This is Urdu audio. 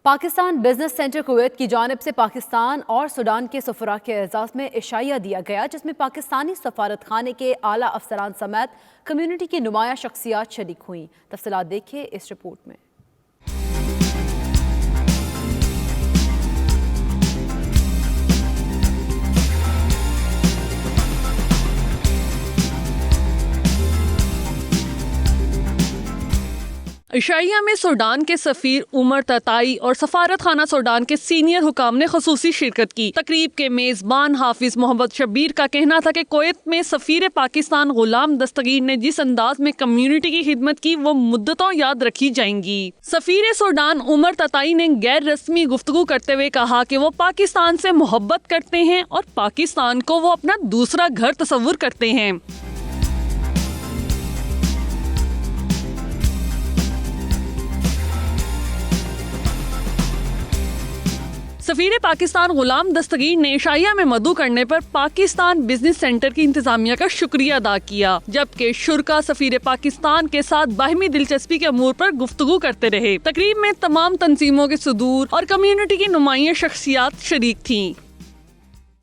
پاکستان بزنس سینٹر کویت کی جانب سے پاکستان اور سوڈان کے سفراء کے اعزاز میں عشائیہ دیا گیا، جس میں پاکستانی سفارت خانے کے اعلیٰ افسران سمیت کمیونٹی کی نمایاں شخصیات شریک ہوئیں۔ تفصیلات دیکھیں اس رپورٹ میں۔ عشائیہ میں سوڈان کے سفیر عمر تتائی اور سفارت خانہ سوڈان کے سینئر حکام نے خصوصی شرکت کی۔ تقریب کے میزبان حافظ محمد شبیر کا کہنا تھا کہ کویت میں سفیر پاکستان غلام دستگیر نے جس انداز میں کمیونٹی کی خدمت کی وہ مدتوں یاد رکھی جائیں گی۔ سفیر سوڈان عمر تتائی نے غیر رسمی گفتگو کرتے ہوئے کہا کہ وہ پاکستان سے محبت کرتے ہیں اور پاکستان کو وہ اپنا دوسرا گھر تصور کرتے ہیں۔ سفیر پاکستان غلام دستگیر نے عشائیہ میں مدعو کرنے پر پاکستان بزنس سینٹر کی انتظامیہ کا شکریہ ادا کیا، جبکہ شرکاء سفیر پاکستان کے ساتھ باہمی دلچسپی کے امور پر گفتگو کرتے رہے۔ تقریب میں تمام تنظیموں کے صدور اور کمیونٹی کی نمایاں شخصیات شریک تھیں۔